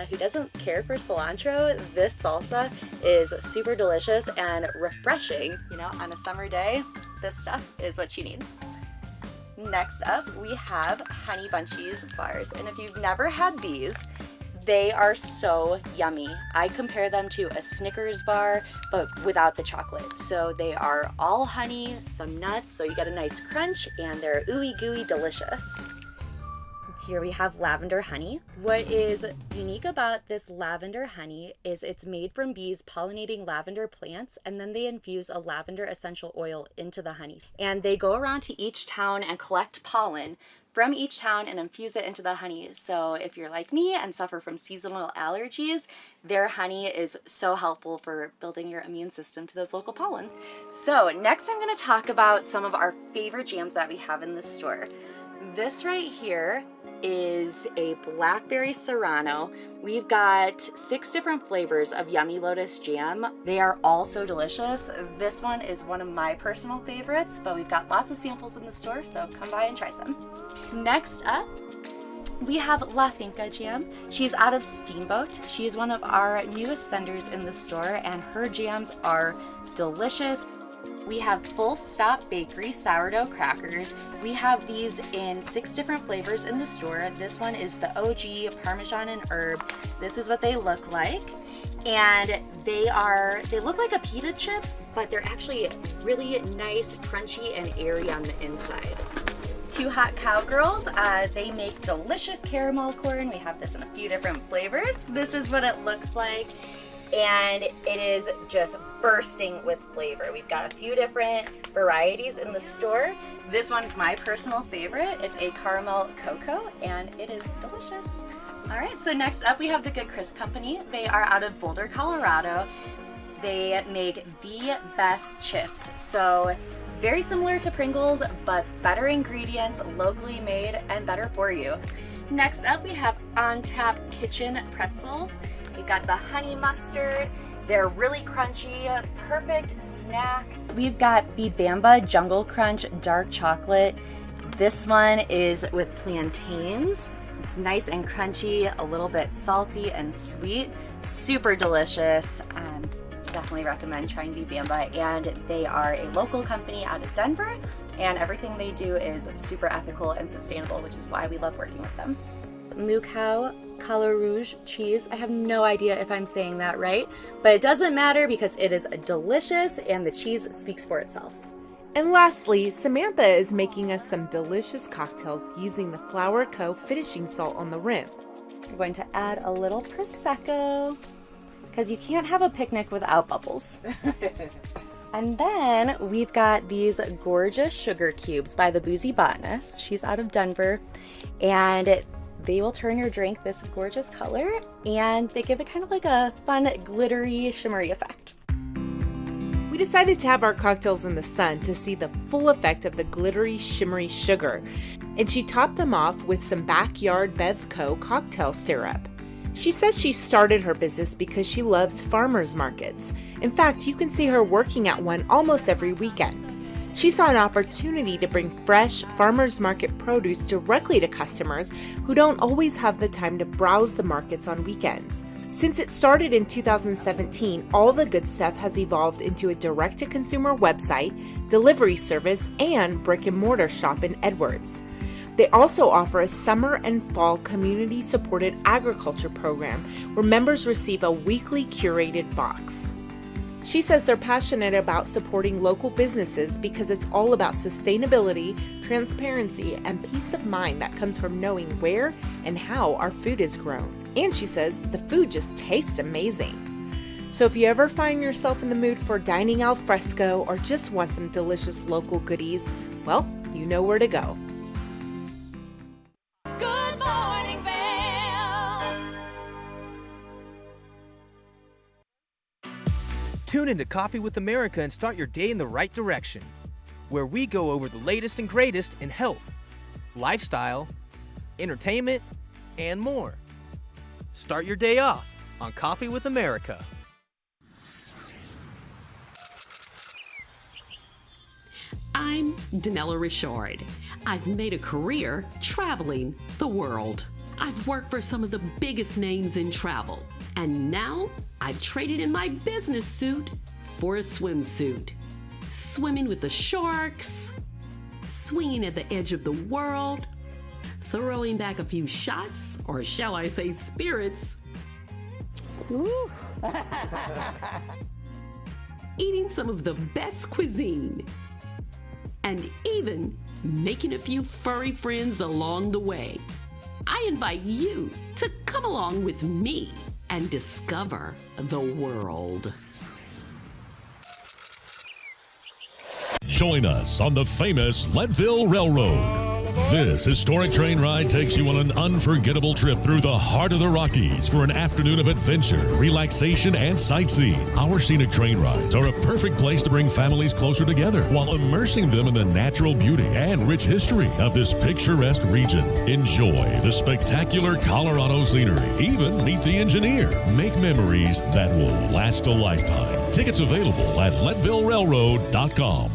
who doesn't care for cilantro, this salsa is super delicious and refreshing. You know, on a summer day, this stuff is what you need. Next up, we have Honey Bunchies bars, and if you've never had these, they are so yummy. I compare them to a Snickers bar, but without the chocolate. So they are all honey, some nuts, so you get a nice crunch, and they're ooey gooey delicious. Here we have lavender honey. What is unique about this lavender honey is it's made from bees pollinating lavender plants, and then they infuse a lavender essential oil into the honey. And they go around to each town and collect pollen from each town and infuse it into the honey. So if you're like me and suffer from seasonal allergies, their honey is so helpful for building your immune system to those local pollens. So next I'm gonna talk about some of our favorite jams that we have in the store. This right here is a blackberry serrano. We've got 6 different flavors of Yummy Lotus jam. They are all so delicious. This one is one of my personal favorites, but we've got lots of samples in the store, so come by and try some. Next up, we have La Finca jam. She's out of Steamboat. She's one of our newest vendors in the store, and her jams are delicious. We have Full Stop Bakery sourdough crackers. We have these in 6 different flavors in the store. This one is the OG Parmesan and herb. This is what they look like. And they look like a pita chip, but they're actually really nice, crunchy, and airy on the inside. Two Hot Cowgirls, they make delicious caramel corn. We have this in a few different flavors. This is what it looks like, and it is just bursting with flavor. We've got a few different varieties in the store. This one's my personal favorite. It's a caramel cocoa, and it is delicious. All right, so next up we have the Good Crisp Company. They are out of Boulder, Colorado. They make the best chips. So very similar to Pringles, but better ingredients, locally made, and better for you. Next up, we have On Tap Kitchen Pretzels. We've got the honey mustard. They're really crunchy, perfect snack. We've got the Bamba Jungle Crunch Dark Chocolate. This one is with plantains. It's nice and crunchy, a little bit salty and sweet. Super delicious. Definitely recommend trying the Bamba, and they are a local company out of Denver, and everything they do is super ethical and sustainable, which is why we love working with them. Moo Cow Color Rouge cheese. I have no idea if I'm saying that right, but it doesn't matter because it is delicious and the cheese speaks for itself. And lastly, Samantha is making us some delicious cocktails using the Flower Co. finishing salt on the rim. We're going to add a little Prosecco, because you can't have a picnic without bubbles. And then we've got these gorgeous sugar cubes by the Boozy Botanist. She's out of Denver, and they will turn your drink this gorgeous color, and they give it kind of like a fun, glittery, shimmery effect. We decided to have our cocktails in the sun to see the full effect of the glittery, shimmery sugar, and she topped them off with some Backyard Bev Co. cocktail syrup. She says she started her business because she loves farmers markets. In fact, you can see her working at one almost every weekend. She saw an opportunity to bring fresh farmers market produce directly to customers who don't always have the time to browse the markets on weekends. Since it started in 2017, All the Good Stuff has evolved into a direct-to-consumer website, delivery service, and brick-and-mortar shop in Edwards. They also offer a summer and fall community-supported agriculture program where members receive a weekly curated box. She says they're passionate about supporting local businesses because it's all about sustainability, transparency, and peace of mind that comes from knowing where and how our food is grown. And she says the food just tastes amazing. So if you ever find yourself in the mood for dining al fresco or just want some delicious local goodies, well, you know where to go. Good morning, Vail. Tune into Coffee with America and start your day in the right direction, where we go over the latest and greatest in health, lifestyle, entertainment, and more. Start your day off on Coffee with America. I'm Danella Richard. I've made a career traveling the world. I've worked for some of the biggest names in travel, and now I've traded in my business suit for a swimsuit. Swimming with the sharks, swinging at the edge of the world, throwing back a few shots, or shall I say spirits. Eating some of the best cuisine, and even making a few furry friends along the way. I invite you to come along with me and discover the world. Join us on the famous Leadville Railroad. This historic train ride takes you on an unforgettable trip through the heart of the Rockies for an afternoon of adventure, relaxation, and sightseeing. Our scenic train rides are a perfect place to bring families closer together while immersing them in the natural beauty and rich history of this picturesque region. Enjoy the spectacular Colorado scenery. Even meet the engineer. Make memories that will last a lifetime. Tickets available at LeadvilleRailroad.com.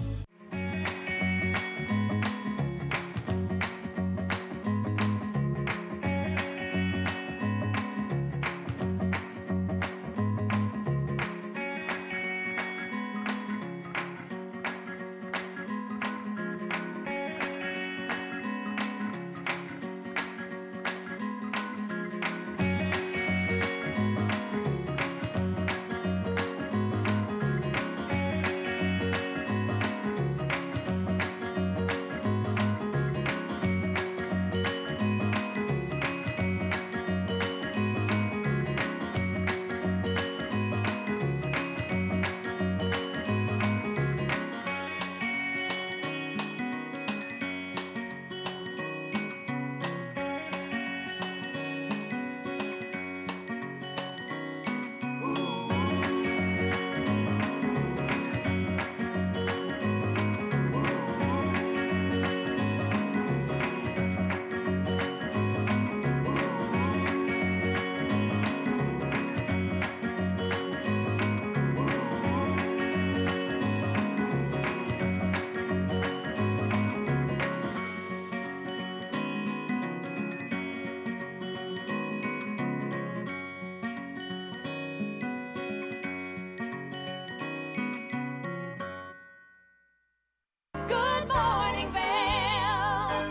Good morning, Vail.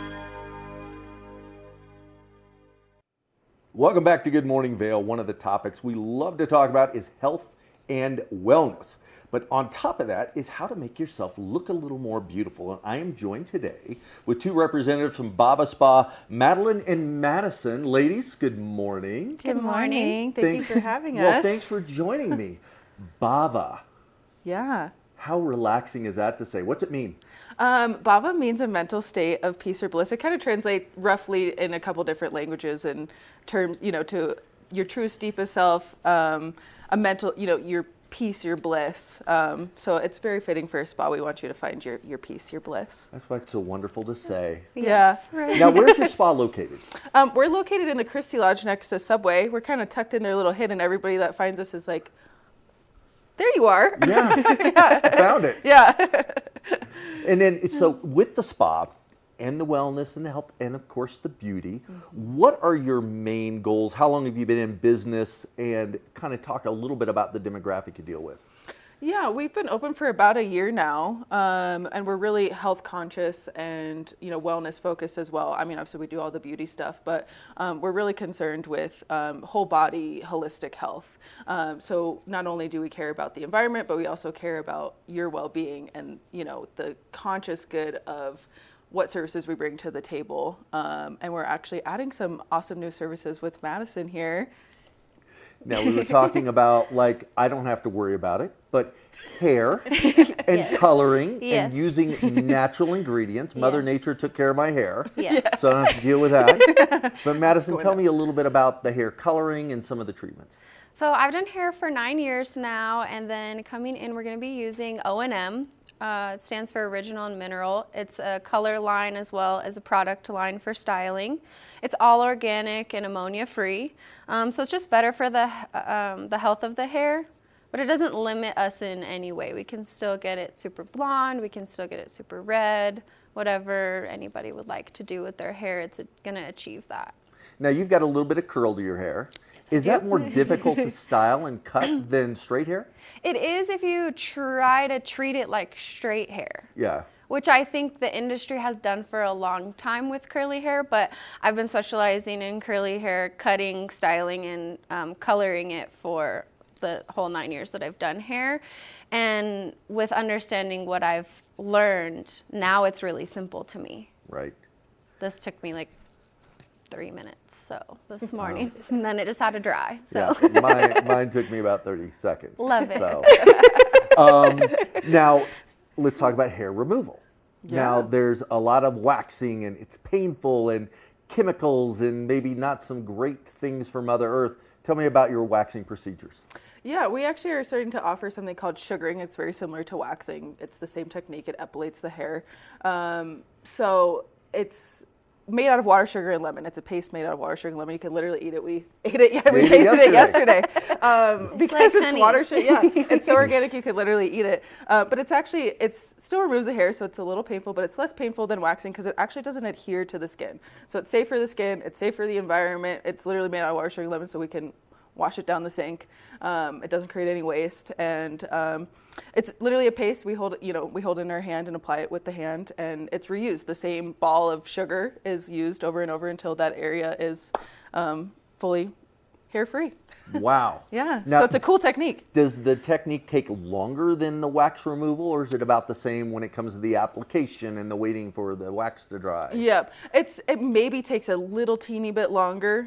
Welcome back to Good Morning Vail. One of the topics we love to talk about is health and wellness. But on top of that is how to make yourself look a little more beautiful. And I am joined today with two representatives from Bava Spa, Madeline and Madison. Ladies, good morning. Good morning. Thank you for having us. Well, thanks for joining me. Bava. Yeah. How relaxing is that to say? What's it mean? Bava means a mental state of peace or bliss. It kind of translates roughly in a couple different languages and terms, to your truest, deepest self, a mental, your peace, your bliss. So it's very fitting for a spa. We want you to find your peace, your bliss. That's why it's so wonderful to say. Yeah. Right. Now, where's your spa located? We're located in the Christie Lodge next to Subway. We're kind of tucked in there, a little hidden. Everybody that finds us is like, there you are. Yeah, I found it. Yeah. And then, so with the spa and the wellness and the health and, of course, the beauty, what are your main goals? How long have you been in business? And kind of talk a little bit about the demographic you deal with. Yeah, we've been open for about a year now, and we're really health conscious and wellness focused as well. I mean, obviously we do all the beauty stuff, but we're really concerned with whole body, holistic health. So not only do we care about the environment, but we also care about your well-being and the conscious good of what services we bring to the table. And we're actually adding some awesome new services with Madison here. Now, we were talking about, like, I don't have to worry about it, but hair and coloring and using natural ingredients. Mother Nature took care of my hair, so I don't have to deal with that. But Madison, tell me a little bit about the hair coloring and some of the treatments. So I've done hair for 9 years now, and then coming in, we're going to be using O&M. It stands for Original and Mineral. It's a color line as well as a product line for styling. It's all organic and ammonia free, so it's just better for the health of the hair, but it doesn't limit us in any way. We can still get it super blonde, we can still get it super red, whatever anybody would like to do with their hair, it's going to achieve that. Now, you've got a little bit of curl to your hair. Is that more difficult to style and cut than straight hair? It is if you try to treat it like straight hair. Yeah. Which I think the industry has done for a long time with curly hair, but I've been specializing in curly hair, cutting, styling, and coloring it for the whole 9 years that I've done hair. And with understanding what I've learned, now it's really simple to me. Right. This took me like 3 minutes. So this morning, and then it just had to dry. So. Yeah, mine took me about 30 seconds. Love it. So. Now, let's talk about hair removal. Yeah. Now, there's a lot of waxing, and it's painful, and chemicals, and maybe not some great things from Mother Earth. Tell me about your waxing procedures. Yeah, we actually are starting to offer something called sugaring. It's very similar to waxing. It's the same technique. It epilates the hair. So it's made out of water, sugar, and lemon. It's a paste made out of water, sugar, and lemon. You can literally eat it. We ate it. Yeah, we tasted it yesterday. Because it's water, sugar. Yeah, it's so organic you could literally eat it. But it's still removes the hair, so it's a little painful, but it's less painful than waxing because it actually doesn't adhere to the skin. So it's safe for the skin. It's safe for the environment. It's literally made out of water, sugar, and lemon, so we can wash it down the sink. It doesn't create any waste, and it's literally a paste. We hold in our hand and apply it with the hand, and it's reused. The same ball of sugar is used over and over until that area is fully hair-free. Wow. Yeah, Now, so it's a cool technique. Does the technique take longer than the wax removal, or is it about the same when it comes to the application and the waiting for the wax to dry? Yeah, it maybe takes a little teeny bit longer,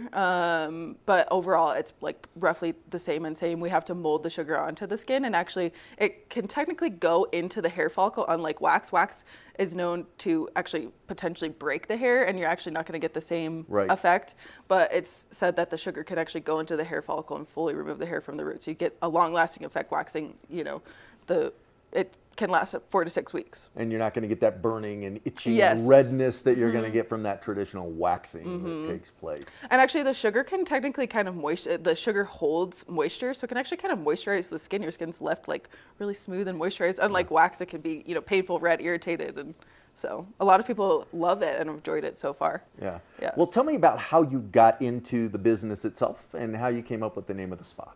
but overall it's like roughly the same and same. We have to mold the sugar onto the skin, and actually it can technically go into the hair follicle, unlike wax. Wax is known to actually potentially break the hair, and you're actually not going to get the same effect, but it's said that the sugar can actually go into the hair follicle and fully remove the hair from the root. So you get a long-lasting effect. Waxing, it can last 4 to 6 weeks. And you're not going to get that burning and itching and redness that you're going to get from that traditional waxing that takes place. And actually the sugar can technically kind of the sugar holds moisture, so it can actually kind of moisturize the skin. Your skin's left like really smooth and moisturized. Unlike wax, it can be, painful, red, irritated, and so a lot of people love it and have enjoyed it so far. Yeah. Well, tell me about how you got into the business itself and how you came up with the name of the spa.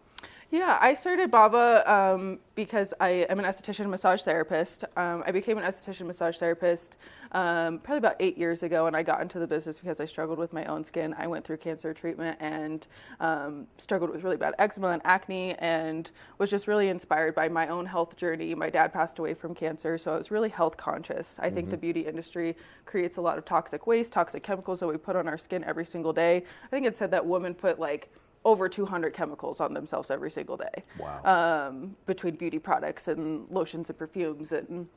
Yeah, I started Bava because I am an esthetician and massage therapist. I became an esthetician massage therapist probably about 8 years ago, and I got into the business because I struggled with my own skin. I went through cancer treatment and struggled with really bad eczema and acne, and was just really inspired by my own health journey. My dad passed away from cancer, so I was really health conscious. I think the beauty industry creates a lot of toxic waste, toxic chemicals that we put on our skin every single day. I think it said that women put like over 200 chemicals on themselves every single day. Wow. Between beauty products and lotions and perfumes, and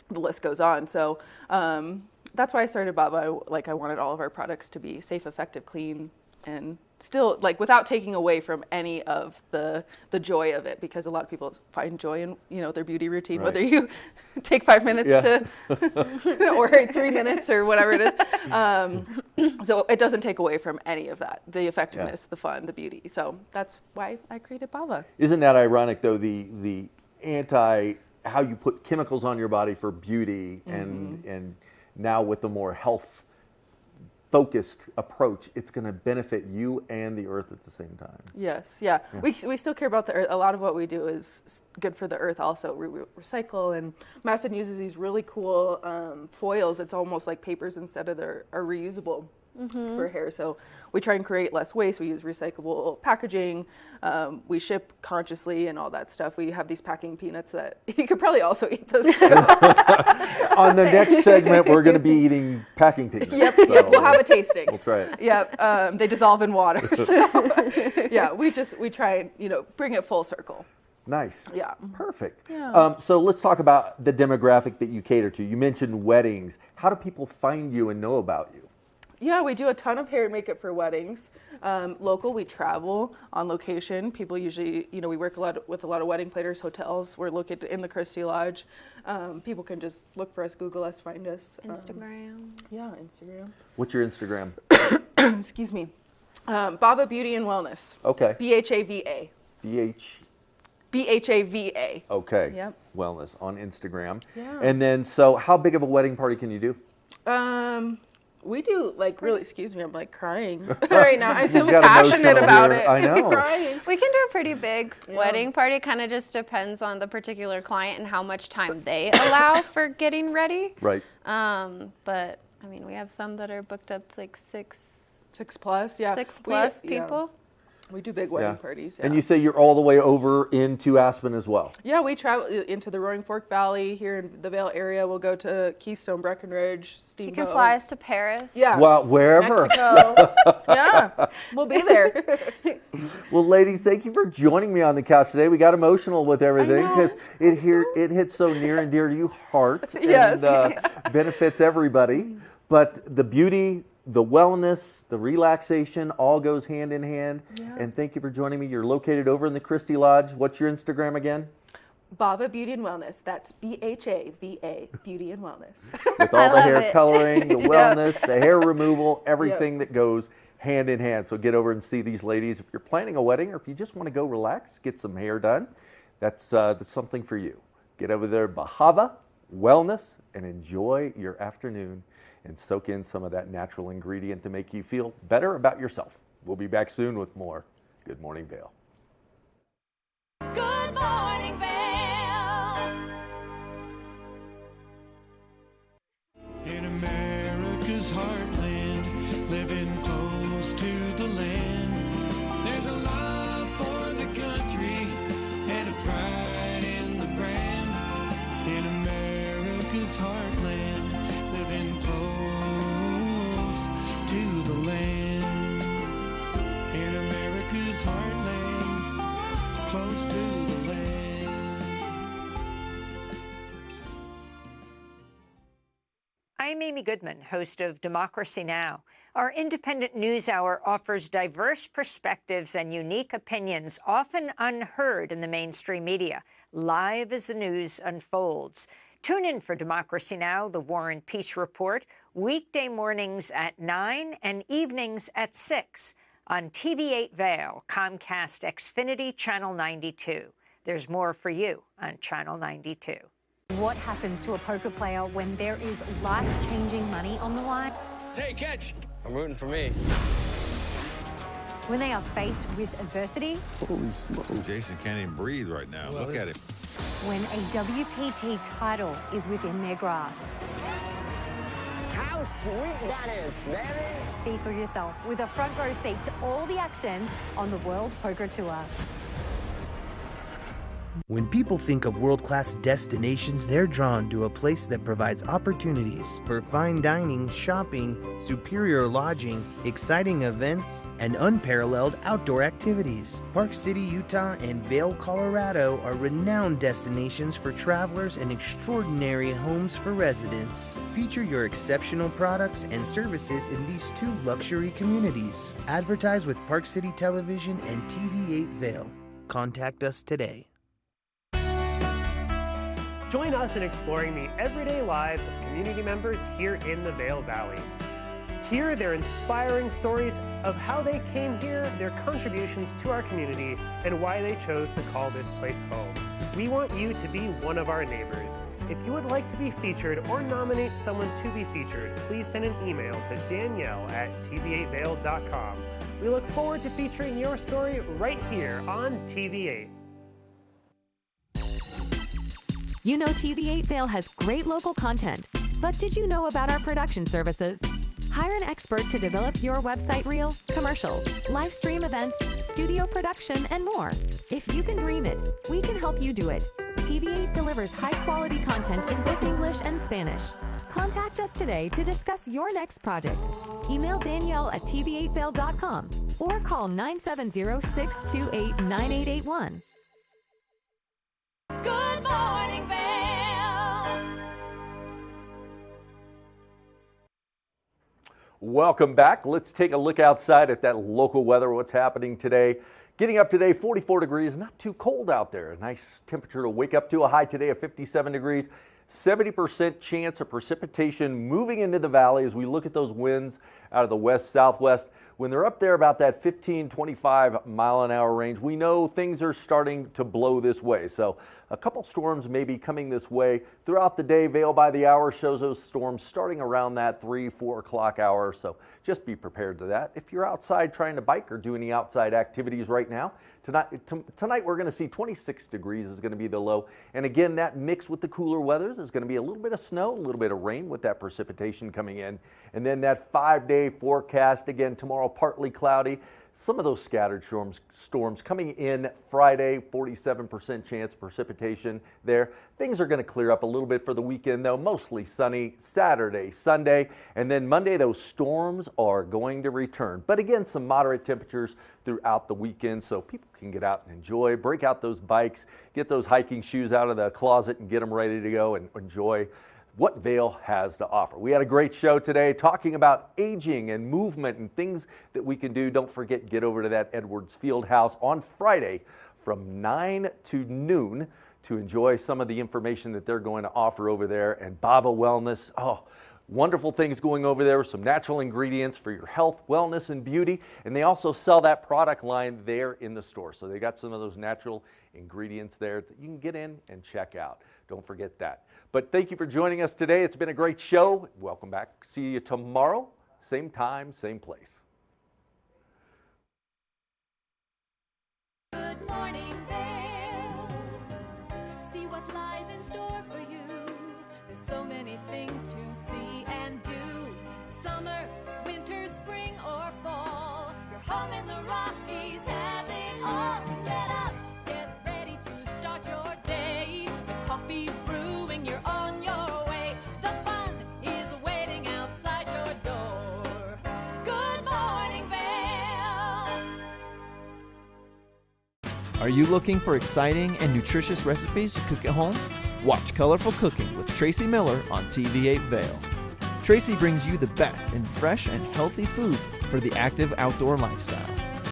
the list goes on. So that's why I started Bava. I wanted all of our products to be safe, effective, clean, and still, like, without taking away from any of the joy of it, because a lot of people find joy in, you know, their beauty routine, Right. whether you take 5 minutes to or 3 minutes or whatever it is. So it doesn't take away from any of that, the effectiveness, the fun, the beauty. So that's why I created Bava. Isn't that ironic, though, the anti, how you put chemicals on your body for beauty, and now with the more health focused approach, it's going to benefit you and the earth at the same time. Yes, yeah. We still care about the earth. A lot of what we do is good for the earth also. We recycle, and Madison uses these really cool foils. It's almost like papers instead of are reusable for hair. So we try and create less waste. We use recyclable packaging. We ship consciously and all that stuff. We have these packing peanuts that you could probably also eat those too. On the next segment, we're going to be eating packing peanuts. Yep, so we'll have a tasting. We'll try it. Yep, they dissolve in water. So yeah, we try and, you know, bring it full circle. Nice. Yeah. Perfect. Yeah. So let's talk about the demographic that you cater to. You mentioned weddings. How do people find you and know about you? Yeah, we do a ton of hair and makeup for weddings. Local, we travel on location. People usually, you know, we work with a lot of wedding planners, hotels. We're located in the Christie Lodge. People can just look for us, Google us, find us. Instagram. Instagram. What's your Instagram? Excuse me. Bava Beauty and Wellness. Okay. BHAVA. BHAVA. Okay. Yep. Wellness on Instagram. Yeah. And then, so how big of a wedding party can you do? We do, like, really, excuse me, I'm like crying right now. I'm so Got passionate emotional about here. it. I know. Crying. We can do a pretty big wedding party. Kind of just depends on the particular client and how much time they allow for getting ready. Right. But I mean, we have some that are booked up to like six plus, yeah. 6+ people. We do big wedding parties. Yeah. And you say you're all the way over into Aspen as well. Yeah, we travel into the Roaring Fork Valley here in the Vail area. We'll go to Keystone, Breckenridge, Steamboat. You can fly us to Paris. Yeah. Well, wherever. Mexico. Yeah, we'll be there. Well, ladies, thank you for joining me on the couch today. We got emotional with everything because it hits so near and dear to your heart Yes. and benefits everybody. But the beauty, the wellness, the relaxation all goes hand in hand. Yeah. And thank you for joining me. You're located over in the Christie Lodge. What's your Instagram again? Bava Beauty and Wellness. That's BHAVA, Beauty and Wellness. With all the hair coloring, the wellness, the hair removal, everything that goes hand in hand. So get over and see these ladies. If you're planning a wedding or if you just want to go relax, get some hair done, that's something for you. Get over there, Bahava Wellness, and enjoy your afternoon and soak in some of that natural ingredient to make you feel better about yourself. We'll be back soon with more Good Morning Vail. Good morning, Vail. In America's heartland, living close to the land, there's a love for the country and a pride in the brand. In America's heartland, living close to the land. In America's heartland, close to the land. I'm Amy Goodman, host of Democracy Now! Our independent news hour offers diverse perspectives and unique opinions, often unheard in the mainstream media, live as the news unfolds. Tune in for Democracy Now!, the War and Peace Report, weekday mornings at 9 and evenings at 6 on TV8 Vail, Comcast Xfinity Channel 92. There's more for you on Channel 92. What happens to a poker player when there is life-changing money on the line? Hey, catch! I'm rooting for me. When they are faced with adversity? Holy smoke. Jason can't even breathe right now. Look at him. When a WPT title is within their grasp? How sweet that is, man! See for yourself with a front row seat to all the action on the World Poker Tour. When people think of world-class destinations, they're drawn to a place that provides opportunities for fine dining, shopping, superior lodging, exciting events, and unparalleled outdoor activities. Park City, Utah and Vail, Colorado are renowned destinations for travelers and extraordinary homes for residents. Feature your exceptional products and services in these two luxury communities. Advertise with Park City Television and TV8 Vail. Contact us today. Join us in exploring the everyday lives of community members here in the Vail Valley. Hear their inspiring stories of how they came here, their contributions to our community, and why they chose to call this place home. We want you to be one of our neighbors. If you would like to be featured or nominate someone to be featured, please send an email to Danielle@tv8vail.com. We look forward to featuring your story right here on TV8. You know TV8 Vail has great local content, but did you know about our production services? Hire an expert to develop your website reel, commercials, live stream events, studio production, and more. If you can dream it, we can help you do it. TV8 delivers high-quality content in both English and Spanish. Contact us today to discuss your next project. Email Danielle@tv8vail.com or call 970-628-9881. Good morning, Vail. Welcome back. Let's take a look outside at that local weather, what's happening today. Getting up today, 44 degrees, not too cold out there. A nice temperature to wake up to, a high today of 57 degrees. 70% chance of precipitation moving into the valley as we look at those winds out of the west-southwest. When they're up there about that 15, 25 mile an hour range, we know things are starting to blow this way. So a couple storms may be coming this way throughout the day. Vail by the hour shows those storms starting around that 3, 4 o'clock hour. So just be prepared to that. If you're outside trying to bike or do any outside activities right now, tonight we're going to see 26 degrees is going to be the low. And again, that mix with the cooler weathers is going to be a little bit of snow, a little bit of rain with that precipitation coming in. And then that 5-day forecast, again, tomorrow partly cloudy. Some of those scattered storms coming in Friday, 47% chance of precipitation there. Things are going to clear up a little bit for the weekend, though, mostly sunny Saturday, Sunday, and then Monday, those storms are going to return. But again, some moderate temperatures throughout the weekend, so people can get out and enjoy, break out those bikes, get those hiking shoes out of the closet and get them ready to go and enjoy what Vail has to offer. We had a great show today talking about aging and movement and things that we can do. Don't forget, get over to that Edwards Field House on Friday from 9 to noon to enjoy some of the information that they're going to offer over there. And Bava Wellness, wonderful things going over there with some natural ingredients for your health, wellness, and beauty. And they also sell that product line there in the store. So they got some of those natural ingredients there that you can get in and check out. Don't forget that. But thank you for joining us today. It's been a great show. Welcome back. See you tomorrow, same time, same place. Good morning, Vail. See what lies in store for you. There's so many things to see and do. Summer, winter, spring, or fall. Your home in the Rockies has it all. So get up, get ready to start your day. The coffee's brewing, you're on your way. The fun is waiting outside your door. Good morning, Vail. Are you looking for exciting and nutritious recipes to cook at home? Watch Colorful Cooking with Tracy Miller on TV8 Vail. Tracy brings you the best in fresh and healthy foods for the active outdoor lifestyle.